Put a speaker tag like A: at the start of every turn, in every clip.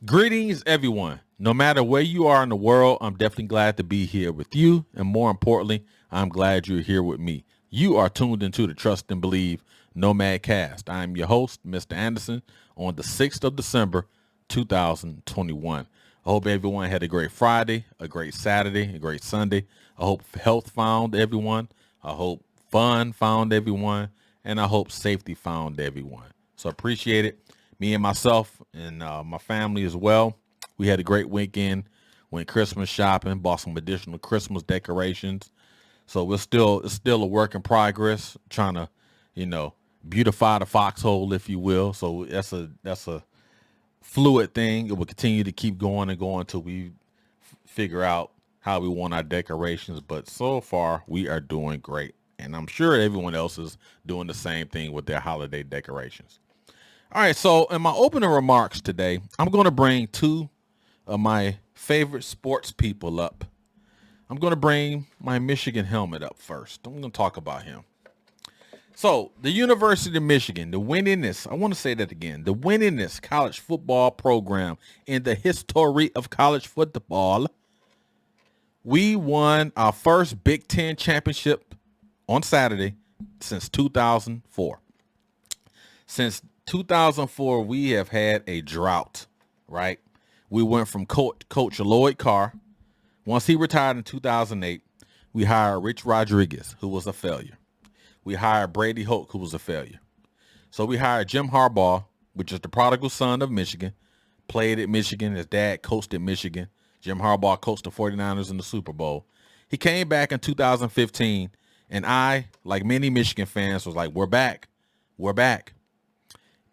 A: Greetings, everyone. No matter where you are in the world, I'm definitely glad to be here with you. And more importantly, I'm glad you're here with me. You are tuned into the Trust and Believe Nomad Cast. I'm your host, Mr. Anderson, on the 6th of December, 2021. I hope everyone had a great Friday, a great Saturday, a great Sunday. I hope health found everyone. I hope fun found everyone. And I hope safety found everyone. So appreciate it. Me and myself and my family as well. We had a great weekend. Went Christmas shopping, bought some additional Christmas decorations. So it's still a work in progress, trying to, you know, beautify the foxhole, if you will. So that's a fluid thing. It will continue to keep going and going until we figure out how we want our decorations. But so far, we are doing great. And I'm sure everyone else is doing the same thing with their holiday decorations. All right, so in my opening remarks today, I'm going to bring two of my favorite sports people up. I'm going to bring my Michigan helmet up first. I'm going to talk about him. So, the University of Michigan, the winningest, I want to say that again, the winningest college football program in the history of college football. We won our first Big Ten championship on Saturday since 2004. Since 2004, we have had a drought, right? We went from Coach Lloyd Carr. Once he retired in 2008, we hired Rich Rodriguez, who was a failure. We hired Brady Hoke, who was a failure. So we hired Jim Harbaugh, which is the prodigal son of Michigan, played at Michigan. His dad coached at Michigan. Jim Harbaugh coached the 49ers in the Super Bowl. He came back in 2015, and I, like many Michigan fans, was like, we're back. We're back.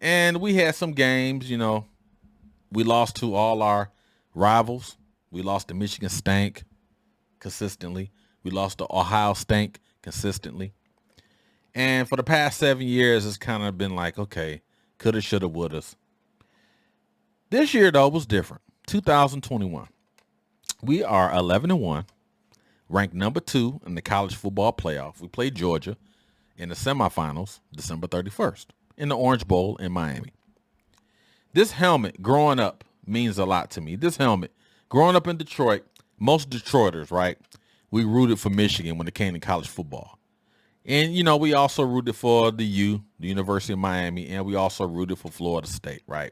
A: And we had some games, we lost to all our rivals. We lost to Michigan Stank consistently. We lost to Ohio Stank consistently. And for the past 7 years, it's kind of been like, okay, coulda, shoulda, woulda. This year, though, was different. 2021. We are 11-1, ranked number 2 in the college football playoff. We played Georgia in the semifinals, December 31st. In the Orange Bowl in Miami. This helmet growing up means a lot to me. This helmet, growing up in Detroit, most Detroiters, right? We rooted for Michigan when it came to college football. And, we also rooted for the University of Miami, and we also rooted for Florida State, right?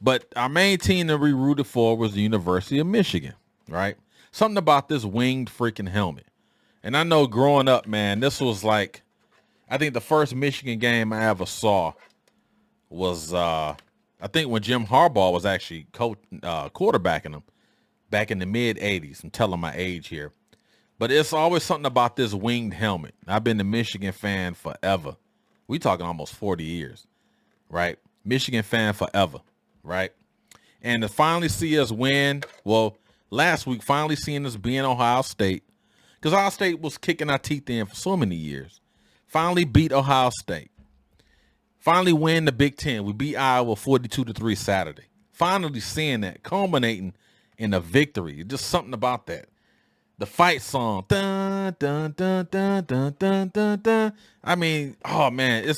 A: But our main team that we rooted for was the University of Michigan, right? Something about this winged freaking helmet. And I know growing up, man, this was like, I think the first Michigan game I ever saw was, I think when Jim Harbaugh was actually quarterbacking them back in the mid-'80s. I'm telling my age here. But it's always something about this winged helmet. I've been a Michigan fan forever. We talking almost 40 years, right? Michigan fan forever, right? And to finally see us win, well, last week, finally seeing us be in Ohio State, because Ohio State was kicking our teeth in for so many years. Finally beat Ohio State. Finally win the Big Ten. We beat Iowa 42-3 Saturday. Finally seeing that, culminating in a victory. Just something about that. The fight song. Dun, dun, dun, dun, dun, dun, dun, dun. I mean, oh man,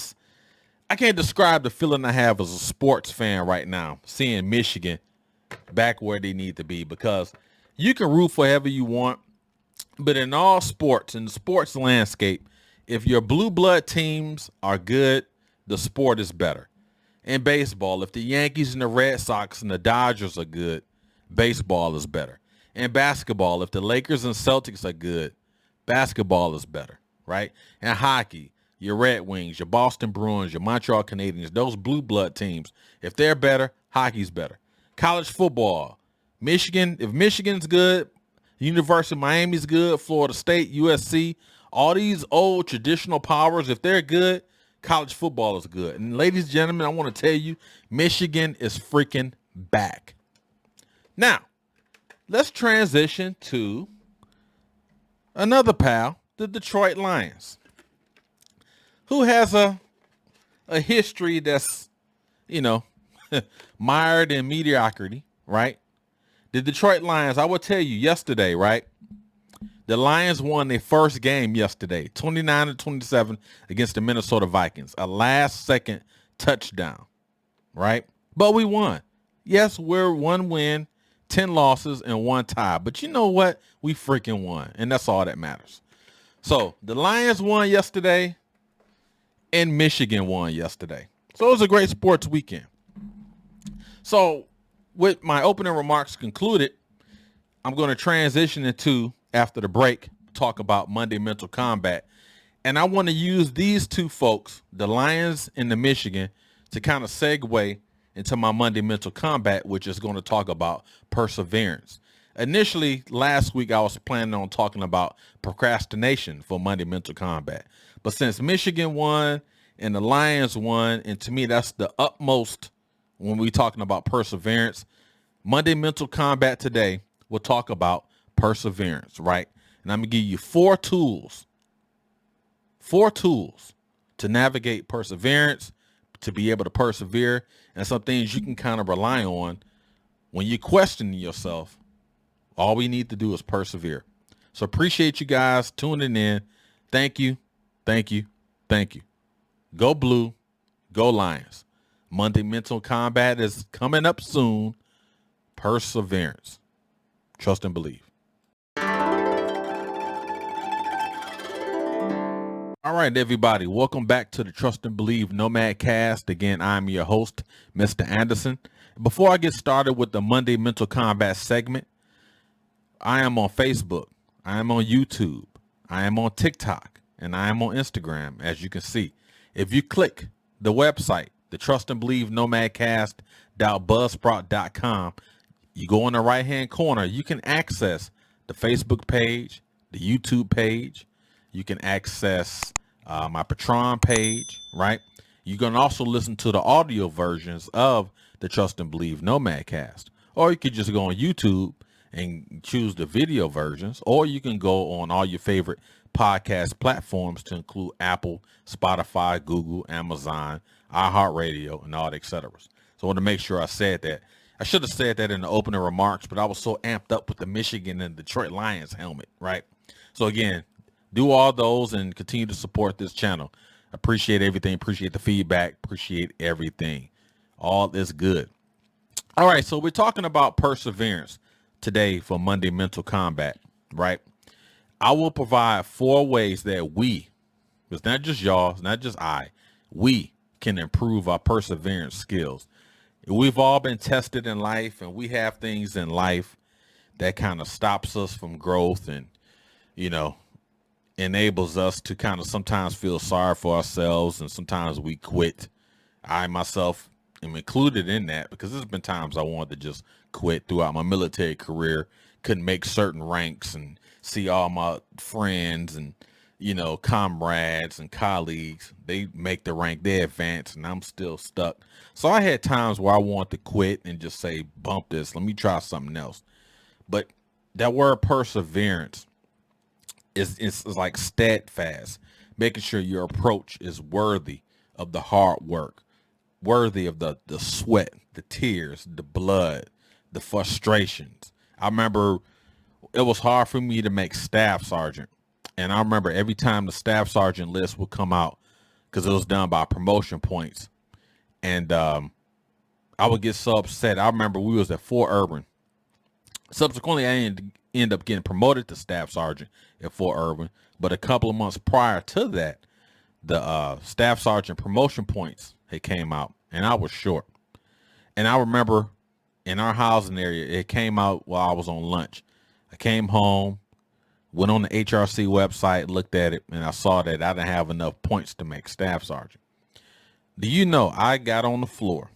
A: I can't describe the feeling I have as a sports fan right now, seeing Michigan back where they need to be, because you can root for whoever you want, but in all sports, in the sports landscape, if your blue blood teams are good, the sport is better. In baseball, if the Yankees and the Red Sox and the Dodgers are good, baseball is better. In basketball, if the Lakers and Celtics are good, basketball is better, right? And hockey, your Red Wings, your Boston Bruins, your Montreal Canadiens, those blue blood teams, if they're better, hockey's better. College football, Michigan, if Michigan's good, University of Miami's good, Florida State, USC, all these old traditional powers, if they're good, college football is good. And ladies and gentlemen, I want to tell you, Michigan is freaking back. Now, let's transition to another pal, the Detroit Lions, who has a history that's, mired in mediocrity, right? The Detroit Lions, I will tell you yesterday, right? The Lions won their first game yesterday, 29-27 against the Minnesota Vikings, a last-second touchdown, right? But we won. Yes, we're 1 win, 10 losses, and 1 tie. But you know what? We freaking won, and that's all that matters. So the Lions won yesterday, and Michigan won yesterday. So it was a great sports weekend. So with my opening remarks concluded, I'm going to transition into, after the break, talk about Monday Mental Combat. And I want to use these two folks, the Lions and the Michigan, to kind of segue into my Monday Mental Combat, which is going to talk about perseverance. Initially, last week, I was planning on talking about procrastination for Monday Mental Combat. But since Michigan won and the Lions won, and to me, that's the utmost when we're talking about perseverance, Monday Mental Combat today, we'll talk about perseverance, right? And I'm going to give you four tools to navigate perseverance, to be able to persevere, and some things you can kind of rely on when you're questioning yourself. All we need to do is persevere. So appreciate you guys tuning in. Thank you. Thank you. Thank you. Go Blue. Go Lions. Monday Mental Combat is coming up soon. Perseverance. Trust and believe. All right, everybody. Welcome back to the Trust and Believe Nomad Cast. Again, I'm your host, Mr. Anderson. Before I get started with the Monday Mental Combat segment, I am on Facebook. I am on YouTube. I am on TikTok. And I am on Instagram, as you can see. If you click the website, the Trust and Believe Nomadcast.buzzsprout.com, you go in the right-hand corner, you can access the Facebook page, the YouTube page. You can access my Patreon page, right? You can also listen to the audio versions of the Trust and Believe Nomadcast. Or you could just go on YouTube and choose the video versions, or you can go on all your favorite podcast platforms to include Apple, Spotify, Google, Amazon, iHeartRadio, and all the et cetera. So I want to make sure I said that. I should have said that in the opening remarks, but I was so amped up with the Michigan and Detroit Lions helmet, right? So again, do all those and continue to support this channel. Appreciate everything. Appreciate the feedback. Appreciate everything. All is good. All right, so we're talking about perseverance today for Monday Mental Combat, right? I will provide 4 ways that it's not just y'all, it's not just we can improve our perseverance skills. We've all been tested in life, and we have things in life that kind of stops us from growth and, enables us to kind of sometimes feel sorry for ourselves, and sometimes we quit. I myself am included in that because there's been times I wanted to just quit throughout my military career, couldn't make certain ranks and see all my friends and, comrades and colleagues, they make the rank, they advance, and I'm still stuck. So I had times where I wanted to quit and just say, bump this, let me try something else. But that word perseverance is like steadfast, making sure your approach is worthy of the hard work, worthy of the sweat, the tears, the blood, the frustrations. I remember it was hard for me to make staff sergeant. And I remember every time the staff sergeant list would come out, because it was done by promotion points. And I would get so upset. I remember we was at Fort Irwin. Subsequently, I ended up getting promoted to staff sergeant at Fort Irwin. But a couple of months prior to that, the staff sergeant promotion points had came out, and I was short. And I remember in our housing area, it came out while I was on lunch. I came home, went on the HRC website, looked at it, and I saw that I didn't have enough points to make staff sergeant. Do you know, I got on the floor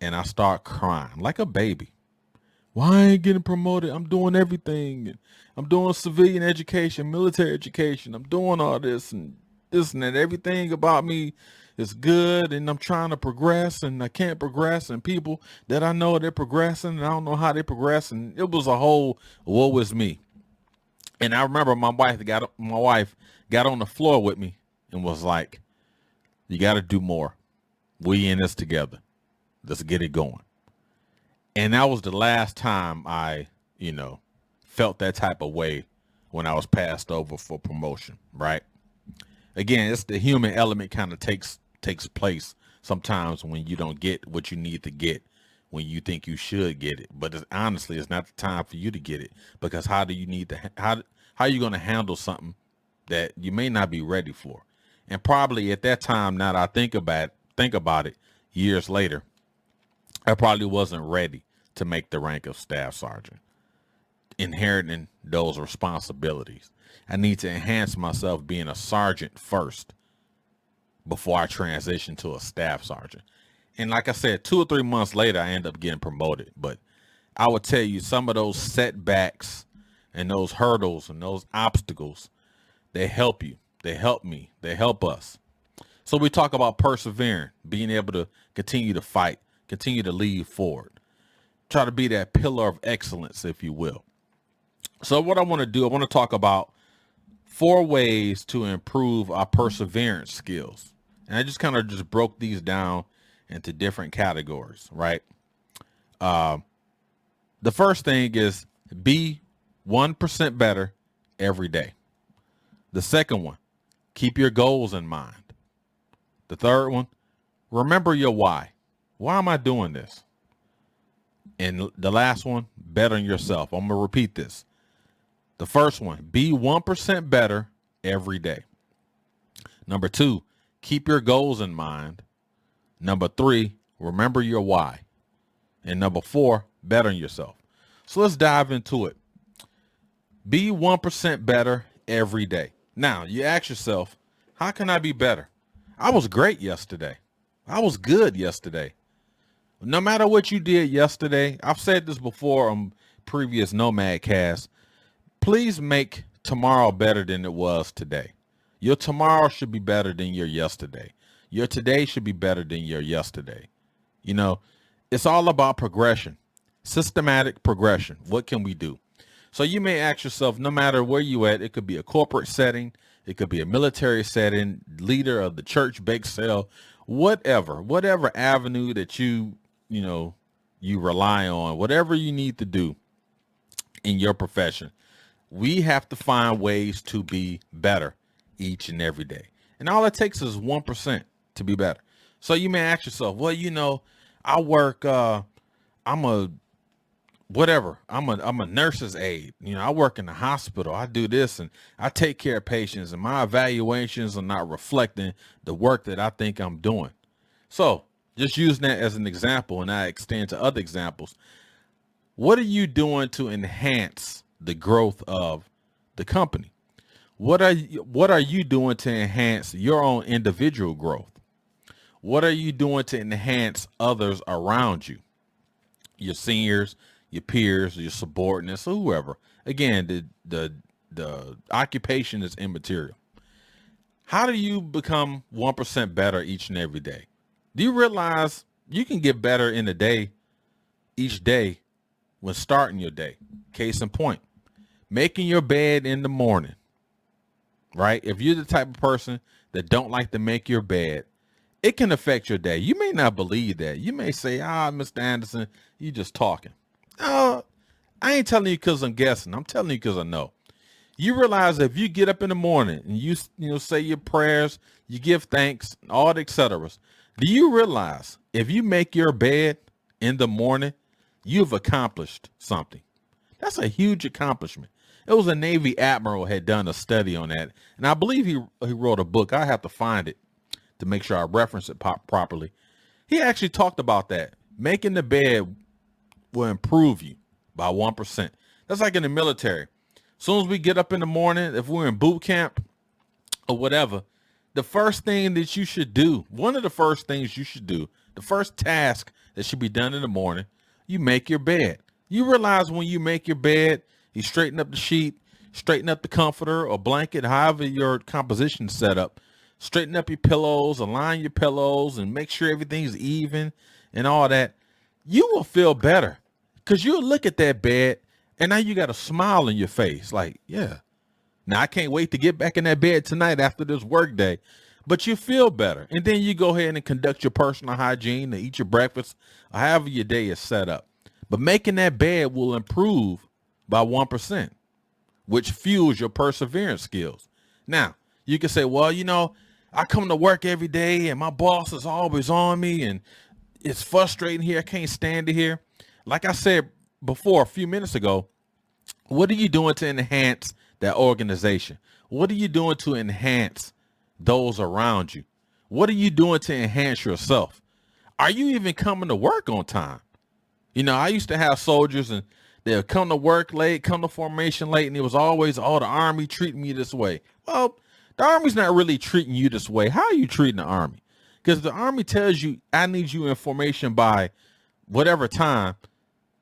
A: and I started crying like a baby. Why I ain't getting promoted? I'm doing everything. I'm doing civilian education, military education. I'm doing all this and that. Everything about me is good, and I'm trying to progress, and I can't progress. And people that I know, they're progressing, and I don't know how they progress. And it was a whole woe is me. And I remember my wife got on the floor with me and was like, "You got to do more. We in this together. Let's get it going." And that was the last time I, felt that type of way when I was passed over for promotion, right? Again, it's the human element kind of takes place sometimes when you don't get what you need to get when you think you should get it. But honestly, it's not the time for you to get it, because how do you need to, how are you going to handle something that you may not be ready for? And probably at that time, now that I think about it years later, I probably wasn't ready to make the rank of staff sergeant, inheriting those responsibilities. I need to enhance myself being a sergeant first before I transition to a staff sergeant. And like I said, 2 or 3 months later, I end up getting promoted. But I would tell you, some of those setbacks and those hurdles and those obstacles, they help you. They help me. They help us. So we talk about persevering, being able to continue to fight, continue to lead forward, try to be that pillar of excellence, if you will. So what I want to do, I want to talk about 4 ways to improve our perseverance skills. And I just kind of just broke these down into different categories, right? The first thing is be 1% better every day. The second one, keep your goals in mind. The third one, remember your why. Why am I doing this? And the last one, bet on yourself. I'm going to repeat this. The first one, be 1% better every day. Number 2, keep your goals in mind. Number 3, remember your why. And number 4, bet on yourself. So let's dive into it. Be 1% better every day. Now, you ask yourself, how can I be better? I was great yesterday. I was good yesterday. No matter what you did yesterday, I've said this before on previous Nomad casts, please make tomorrow better than it was today. Your tomorrow should be better than your yesterday. Your today should be better than your yesterday. You know, it's all about progression, systematic progression. What can we do? So you may ask yourself, no matter where you at, it could be a corporate setting, it could be a military setting, leader of the church, bake sale, whatever avenue that you rely on, whatever you need to do in your profession. We have to find ways to be better each and every day. And all it takes is 1% to be better. So you may ask yourself, well, I work, I'm a nurse's aide. I work in the hospital. I do this and I take care of patients, and my evaluations are not reflecting the work that I think I'm doing. So just using that as an example, and I extend to other examples. What are you doing to enhance the growth of the company? What are you doing to enhance your own individual growth? What are you doing to enhance others around you? Your seniors, your peers, your subordinates, or whoever. Again, the occupation is immaterial. How do you become 1% better each and every day? Do you realize you can get better in a day, each day, when starting your day? Case in point, making your bed in the morning, right? If you're the type of person that don't like to make your bed, it can affect your day. You may not believe that. You may say, Mr. Anderson, you just talking. I ain't telling you because I'm guessing. I'm telling you because I know. You realize if you get up in the morning and you say your prayers, you give thanks, all the et ceteras. Do you realize if you make your bed in the morning, you've accomplished something? That's a huge accomplishment. It was a Navy admiral had done a study on that, and I believe he wrote a book. I have to find it to make sure I reference it properly. He actually talked about that. Making the bed will improve you by 1%. That's like in the military. As soon as we get up in the morning, if we're in boot camp or whatever, the first thing that you should do, one of the first things you should do, the first task that should be done in the morning, you make your bed. You realize when you make your bed, you straighten up the sheet, straighten up the comforter or blanket, however your composition is set up, straighten up your pillows, align your pillows, and make sure everything's even and all that. You will feel better because you'll look at that bed and now you got a smile on your face. Like, yeah, now I can't wait to get back in that bed tonight after this work day. But you feel better. And then you go ahead and conduct your personal hygiene and eat your breakfast, or however your day is set up. But making that bed will improve by 1%, which fuels your perseverance skills. Now, you can say, well, I come to work every day and my boss is always on me. And it's frustrating here. I can't stand it here. Like I said before, a few minutes ago, what are you doing to enhance that organization? What are you doing to enhance those around you? What are you doing to enhance yourself? Are you even coming to work on time? You know, I used to have soldiers and they'll come to work late, come to formation late, and it was always, oh, the Army treating me this way. Well, the Army's not really treating you this way. How are you treating the Army? Because the Army tells you, I need you in formation by whatever time.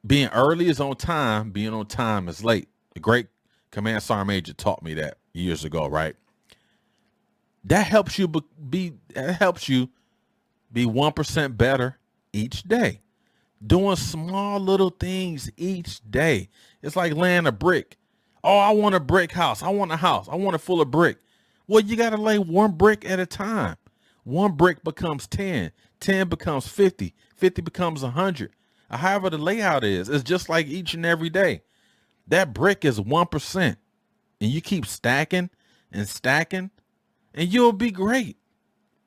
A: Being early is on time. Being on time is late. The great Command Sergeant Major taught me that years ago, right? That helps you be 1% better each day. Doing small little things each day. It's like laying a brick. Oh, I want a brick house. I want a house. I want it full of brick. Well, you got to lay one brick at a time. One brick becomes 10. 10 becomes 50. 50 becomes 100. However the layout is, it's just like each and every day. That brick is 1%. And you keep stacking and stacking, and you'll be great.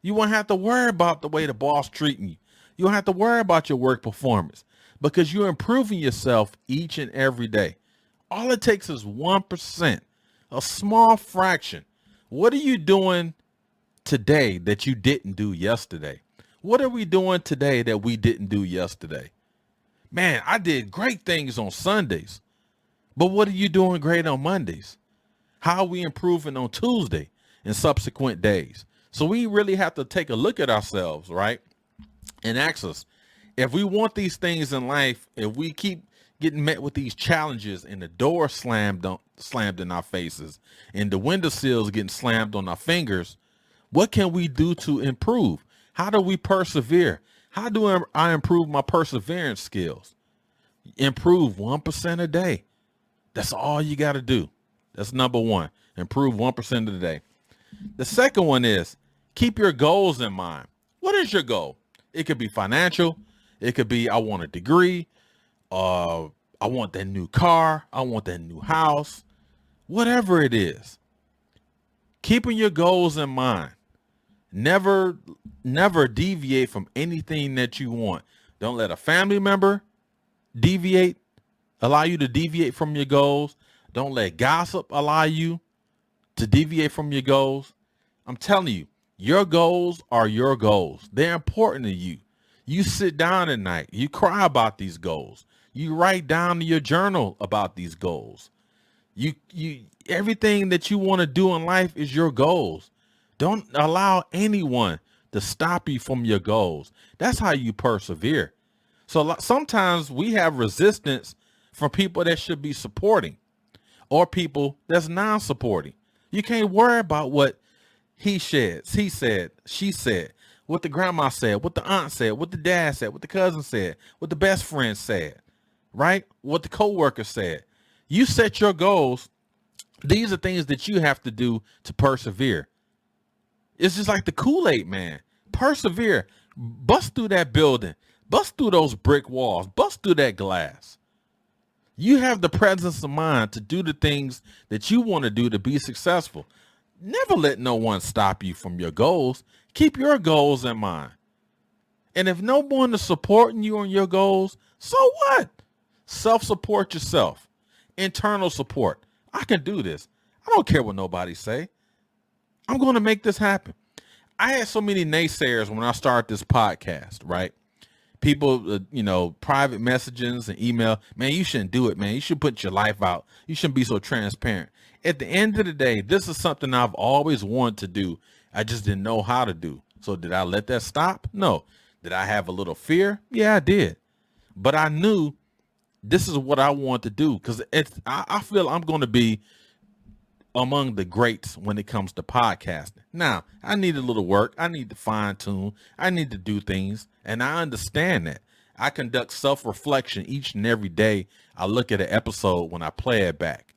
A: You won't have to worry about the way the boss treating you. You don't have to worry about your work performance because you're improving yourself each and every day. All it takes is 1%, a small fraction. What are you doing today that you didn't do yesterday? What are we doing today that we didn't do yesterday? Man, I did great things on Sundays, but what are you doing great on Mondays? How are we improving on Tuesday and subsequent days? So we really have to take a look at ourselves, right? And ask us, if we want these things in life, if we keep getting met with these challenges and the door slammed in our faces and the windowsills getting slammed on our fingers, what can we do to improve? How do we persevere? How do I improve my perseverance skills? Improve 1% a day. That's all you got to do. That's number one. Improve 1% of the day. The second one is keep your goals in mind. What is your goal? It could be financial. It could be, I want a degree. I want that new car. I want that new house. Whatever it is. Keeping your goals in mind. Never deviate from anything that you want. Don't let a family member allow you to deviate from your goals. Don't let gossip allow you to deviate from your goals. I'm telling you, your goals are your goals. They're important to you. You sit down at night. You cry about these goals. You write down in your journal about these goals. You everything that you want to do in life is your goals. Don't allow anyone to stop you from your goals. That's how you persevere. So sometimes we have resistance from people that should be supporting or people that's non-supporting. You can't worry about what he said, she said, what the grandma said, what the aunt said, what the dad said, what the cousin said, what the best friend said, right? What the coworker said. You set your goals. These are things that you have to do to persevere. It's just like the Kool-Aid man. Persevere. Bust through that building. Bust through those brick walls. Bust through that glass. You have the presence of mind to do the things that you want to do to be successful. Never let no one stop you from your goals. Keep your goals in mind. And if no one is supporting you on your goals, so what? Self-support yourself. Internal support. I can do this. I don't care what nobody say. I'm going to make this happen. I had so many naysayers when I started this podcast, right? People, private messages and email, man, you shouldn't do it, man. You should put your life out. You shouldn't be so transparent. At the end of the day, this is something I've always wanted to do. I just didn't know how to do. So did I let that stop? No. Did I have a little fear? Yeah, I did. But I knew this is what I want to do because I feel I'm going to be among the greats when it comes to podcasting. Now, I need a little work. I need to fine tune. I need to do things. And I understand that. I conduct self-reflection each and every day. I look at an episode when I play it back.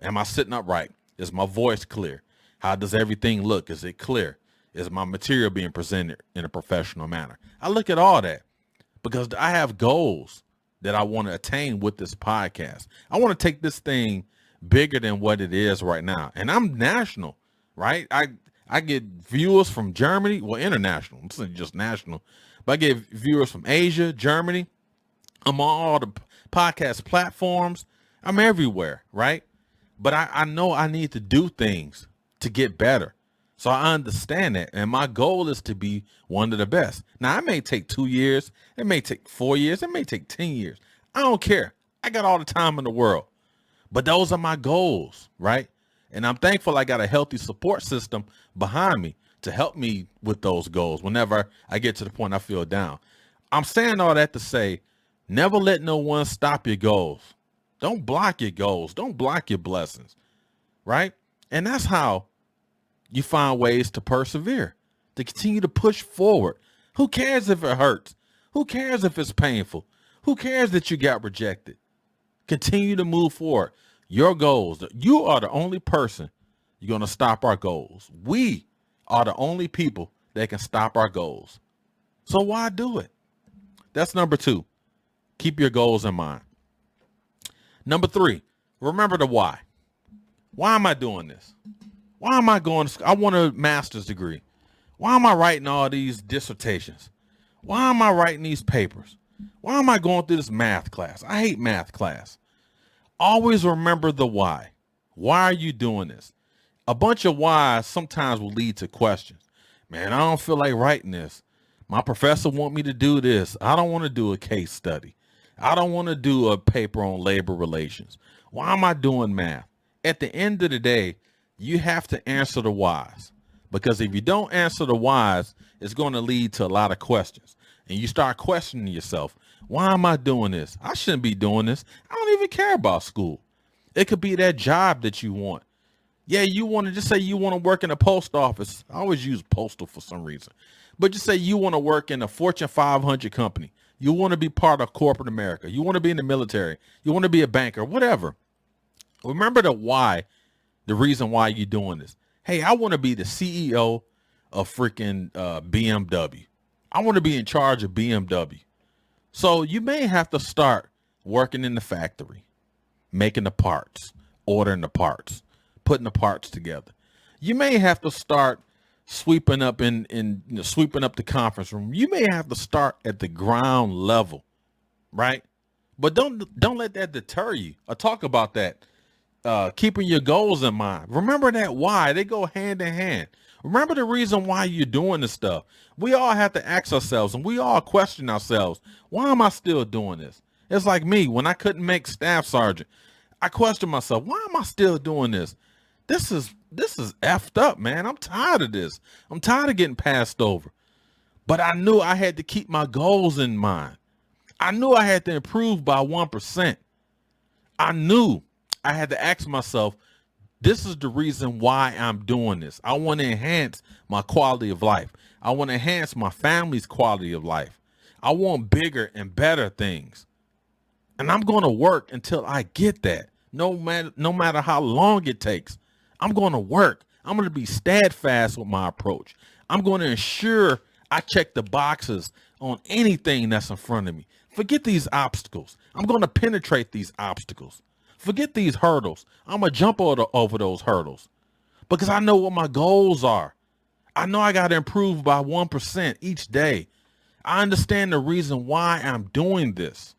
A: Am I sitting up right? Is my voice clear? How does everything look? Is it clear? Is my material being presented in a professional manner? I look at all that because I have goals that I want to attain with this podcast. I want to take this thing bigger than what it is right now. And I'm national, right? I get viewers from Germany, well, international, it's not just national, but I get viewers from Asia, Germany. I'm on all the podcast platforms. I'm everywhere, right? But I know I need to do things to get better. So I understand that. And my goal is to be one of the best. Now, it may take 2 years. It may take 4 years. It may take 10 years. I don't care. I got all the time in the world. But those are my goals, right? And I'm thankful I got a healthy support system behind me to help me with those goals whenever I get to the point I feel down. I'm saying all that to say, never let no one stop your goals. Don't block your goals. Don't block your blessings, right? And that's how you find ways to persevere, to continue to push forward. Who cares if it hurts? Who cares if it's painful? Who cares that you got rejected? Continue to move forward. Your goals. You are the only person you're going to stop our goals. We are the only people that can stop our goals. So why do it? That's number 2. Keep your goals in mind. Number 3, remember the why. Why am I doing this? Why am I going to school? I want a master's degree. Why am I writing all these dissertations? Why am I writing these papers? Why am I going through this math class? I hate math class. Always remember the why. Why are you doing this? A bunch of whys sometimes will lead to questions. Man, I don't feel like writing this. My professor want me to do this. I don't want to do a case study. I don't want to do a paper on labor relations. Why am I doing math? At the end of the day, you have to answer the whys, because if you don't answer the whys, it's going to lead to a lot of questions. And you start questioning yourself. Why am I doing this? I shouldn't be doing this. I don't even care about school. It could be that job that you want. Yeah, you want to just say you want to work in a post office. I always use postal for some reason. But just say you want to work in a Fortune 500 company. You want to be part of corporate America. You want to be in the military. You want to be a banker, whatever. Remember the why, the reason why you're doing this. Hey, I want to be the CEO of freaking BMW. I want to be in charge of BMW. So you may have to start working in the factory, making the parts, ordering the parts, putting the parts together. You may have to start sweeping up sweeping up the conference room. You may have to start at the ground level, right? But don't let that deter you. I talk about that. Keeping your goals in mind. Remember that why. They go hand in hand. Remember the reason why you're doing this stuff. We all have to ask ourselves, and we all question ourselves, why am I still doing this? It's like me, when I couldn't make staff sergeant, I questioned myself, why am I still doing this? This is effed up, man. I'm tired of this. I'm tired of getting passed over. But I knew I had to keep my goals in mind. I knew I had to improve by 1%. I knew I had to ask myself, this is the reason why I'm doing this. I want to enhance my quality of life. I want to enhance my family's quality of life. I want bigger and better things. And I'm going to work until I get that. No matter how long it takes. I'm going to work. I'm going to be steadfast with my approach. I'm going to ensure I check the boxes on anything that's in front of me. Forget these obstacles. I'm going to penetrate these obstacles. Forget these hurdles. I'm going to jump over those hurdles because I know what my goals are. I know I got to improve by 1% each day. I understand the reason why I'm doing this.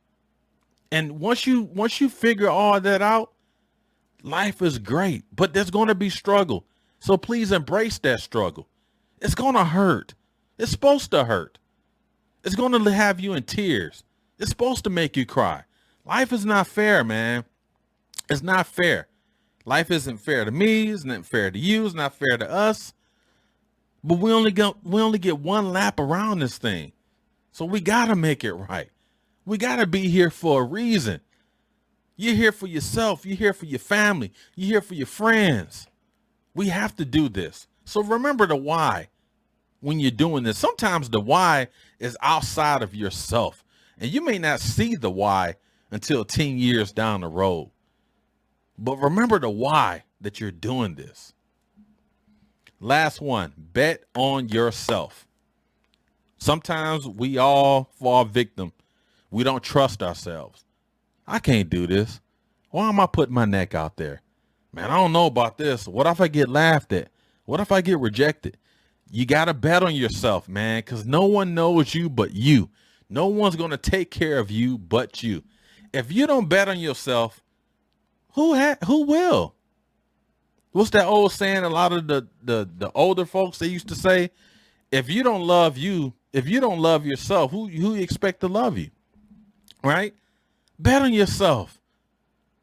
A: And once you figure all that out, life is great, but there's going to be struggle. So please embrace that struggle. It's going to hurt. It's supposed to hurt. It's going to have you in tears. It's supposed to make you cry. Life is not fair, man. It's not fair. Life isn't fair to me. It's not fair to you. It's not fair to us. But we only get one lap around this thing. So we got to make it right. We got to be here for a reason. You're here for yourself. You're here for your family. You're here for your friends. We have to do this. So remember the why when you're doing this. Sometimes the why is outside of yourself. And you may not see the why until 10 years down the road. But remember the why that you're doing this. Last one, bet on yourself. Sometimes we all fall victim. We don't trust ourselves. I can't do this. Why am I putting my neck out there? Man, I don't know about this. What if I get laughed at? What if I get rejected? You got to bet on yourself, man, because no one knows you but you. No one's going to take care of you but you. If you don't bet on yourself, who will? What's that old saying? A lot of the older folks, they used to say, if you don't love you, if you don't love yourself, who you expect to love you? Right? Bet on yourself.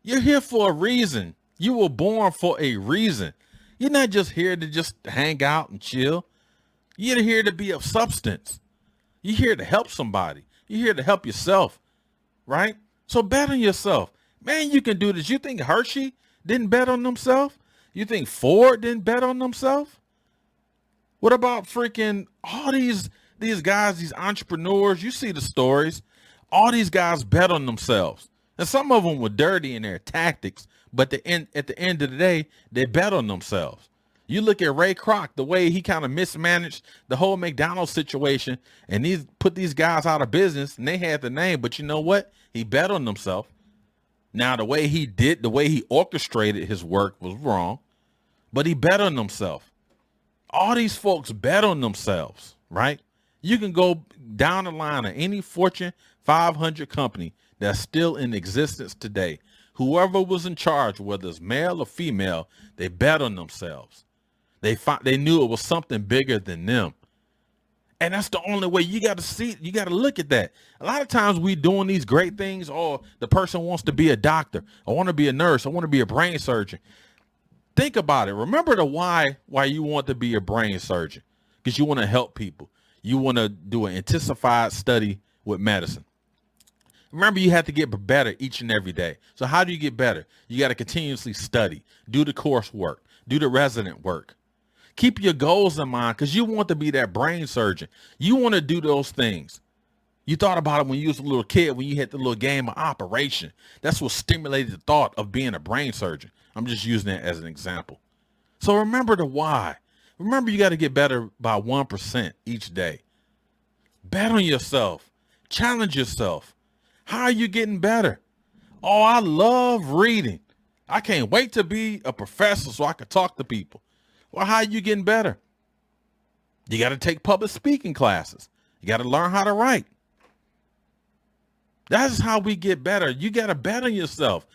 A: You're here for a reason. You were born for a reason. You're not just here to just hang out and chill. You're here to be of substance. You're here to help somebody. You're here to help yourself, right? So bet on yourself. Man, you can do this. You think Hershey didn't bet on themselves? You think Ford didn't bet on themselves? What about freaking all these guys, these entrepreneurs? You see the stories. All these guys bet on themselves. And some of them were dirty in their tactics, but at the end of the day, they bet on themselves. You look at Ray Kroc, the way he kind of mismanaged the whole McDonald's situation, and he's put these guys out of business, and they had the name, but you know what? He bet on himself. Now, the way he orchestrated his work was wrong, but he bet on himself. All these folks bet on themselves, right? You can go down the line of any Fortune 500 company that's still in existence today. Whoever was in charge, whether it's male or female, they bet on themselves. They knew it was something bigger than them. And that's the only way. You got to see, you got to look at that. A lot of times we doing these great things, or the person wants to be a doctor. I want to be a nurse. I want to be a brain surgeon. Think about it. Remember the why you want to be a brain surgeon, because you want to help people. You want to do an intensified study with medicine. Remember, you have to get better each and every day. So how do you get better? You got to continuously study, do the coursework, do the resident work. Keep your goals in mind, because you want to be that brain surgeon. You want to do those things. You thought about it when you was a little kid, when you had the little game of Operation. That's what stimulated the thought of being a brain surgeon. I'm just using that as an example. So remember the why. Remember, you got to get better by 1% each day. Bet on yourself. Challenge yourself. How are you getting better? Oh, I love reading. I can't wait to be a professor so I can talk to people. Well, how are you getting better? You got to take public speaking classes. You got to learn how to write. That's how we get better. You got to bet on yourself.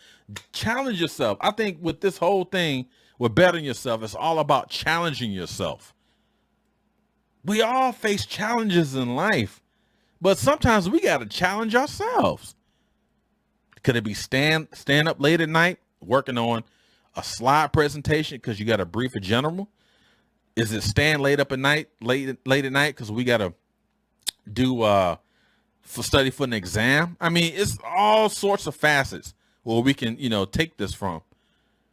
A: Challenge yourself. I think with this whole thing, with betting yourself, it's all about challenging yourself. We all face challenges in life, but sometimes we got to challenge ourselves. Could it be stand up late at night working on a slide presentation because you got to brief a general? Is it stand late at night because we got to do for study for an exam? I mean, it's all sorts of facets where we can, take this from.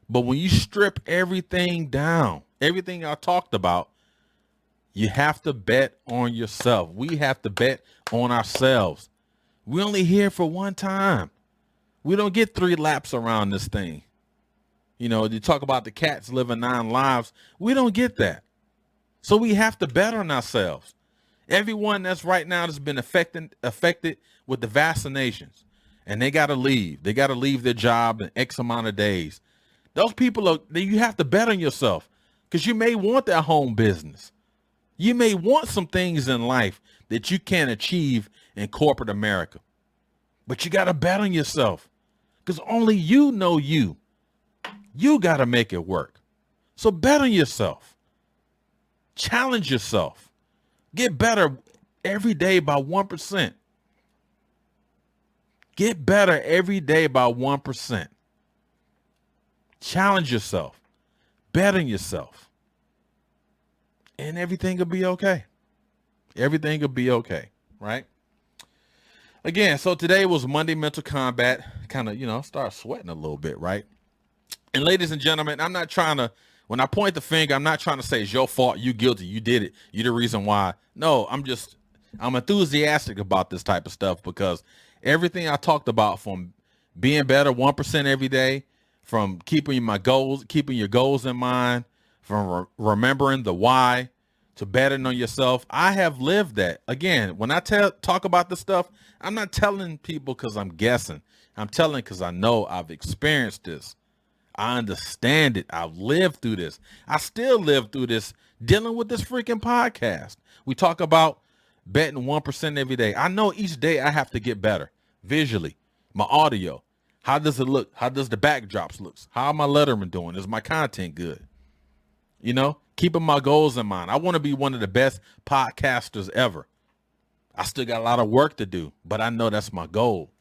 A: But when you strip everything down, everything I talked about, you have to bet on yourself. We have to bet on ourselves. We only here for one time. We don't get 3 laps around this thing. You talk about the cats living 9 lives. We don't get that. So we have to bet on ourselves. Everyone that's right now that's been affected with the vaccinations, and they got to leave. They got to leave their job in X amount of days. Those people you have to bet on yourself, because you may want that home business. You may want some things in life that you can't achieve in corporate America, but you got to bet on yourself, because only you know you. You got to make it work. So bet on yourself. Challenge yourself. Get better every day by 1%. Get better every day by 1%. Challenge yourself. Bet on yourself. And everything will be okay. Everything will be okay, right? Again, so today was Monday Mental Kombat. Kind of, start sweating a little bit, right? And ladies and gentlemen, I'm not trying to, when I point the finger, I'm not trying to say it's your fault, you guilty, you did it, you're the reason why. No, I'm enthusiastic about this type of stuff, because everything I talked about, from being better 1% every day, from keeping your goals in mind, from remembering the why, to betting on yourself, I have lived that. Again, when I talk about this stuff, I'm not telling people because I'm guessing. I'm telling because I know I've experienced this. I understand it. I've lived through this. I still live through this dealing with this freaking podcast. We talk about betting 1% every day. I know each day I have to get better visually. My audio. How does it look? How does the backdrops look? How am I letterman doing? Is my content good? You know, keeping my goals in mind. I want to be one of the best podcasters ever. I still got a lot of work to do, but I know that's my goal.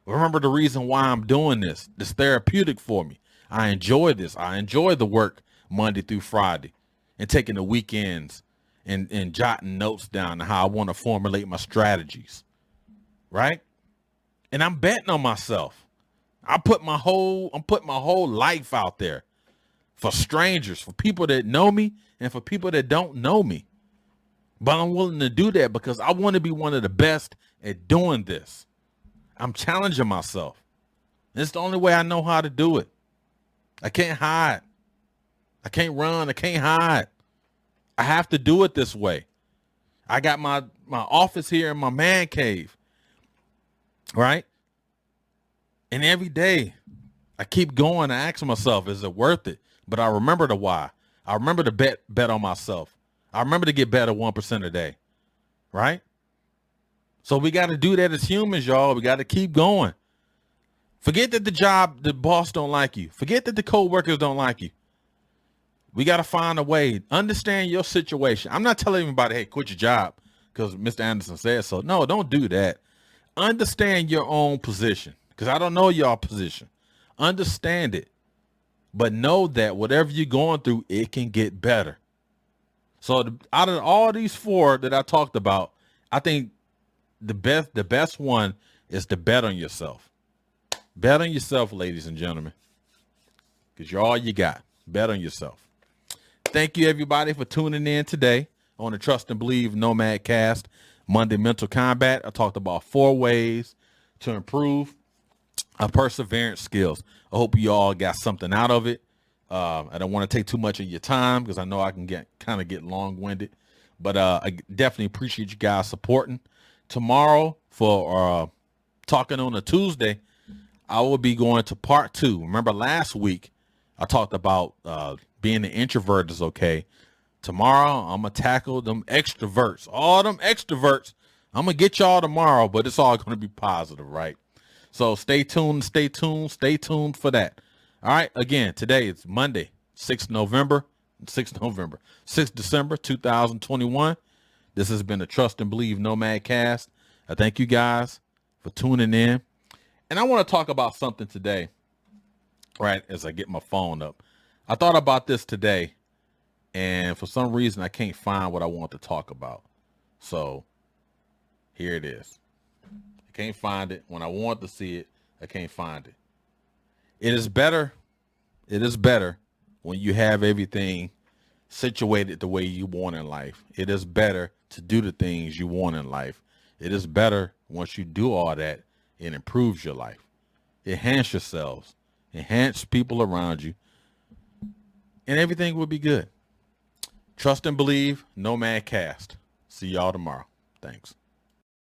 A: Remember the reason why I'm doing this. It's therapeutic for me. I enjoy this. I enjoy the work Monday through Friday and taking the weekends and jotting notes down on how I want to formulate my strategies. Right? And I'm betting on myself. I'm putting my whole life out there for strangers, for people that know me and for people that don't know me. But I'm willing to do that because I want to be one of the best at doing this. I'm challenging myself. It's the only way I know how to do it. I can't hide. I can't run. I can't hide. I have to do it this way. I got my office here in my man cave. Right? And every day I keep going and ask myself, is it worth it? But I remember the why. I remember to bet on myself. I remember to get better 1% a day. Right? So we got to do that as humans, y'all. We got to keep going. Forget that the boss don't like you. Forget that the co-workers don't like you. We got to find a way. Understand your situation. I'm not telling anybody, hey, quit your job because Mr. Anderson said so. No, don't do that. Understand your own position because I don't know y'all position. Understand it. But know that whatever you're going through, it can get better. So out of all these 4 that I talked about, I think the best one is to bet on yourself. Bet on yourself, ladies and gentlemen, because you're all you got. Bet on yourself. Thank you, everybody, for tuning in today on the Trust and Believe Nomad Cast Monday Mental Kombat. I talked about 4 ways to improve our perseverance skills. I hope you all got something out of it. I don't want to take too much of your time because I know I can get long-winded, but I definitely appreciate you guys supporting. Tomorrow for Talking on a Tuesday, I will be going to part 2. Remember last week I talked about being an introvert is okay. Tomorrow I'm going to tackle them extroverts. All them extroverts. I'm going to get y'all tomorrow, but it's all going to be positive, right? So stay tuned for that. All right. Again, today it's Monday, 6th December 2021. This has been the Trust and Believe Nomad Cast. I thank you guys for tuning in. And I want to talk about something today, right, as I get my phone up. I thought about this today, and for some reason, I can't find what I want to talk about. So here it is. I can't find it. When I want to see it, I can't find it. It is better when you have everything situated the way you want in life. It is better to do the things you want in life. It is better once you do all that, it improves your life. Enhance yourselves, enhance people around you, and everything will be good. Trust and Believe Nomad Cast. See y'all tomorrow. Thanks.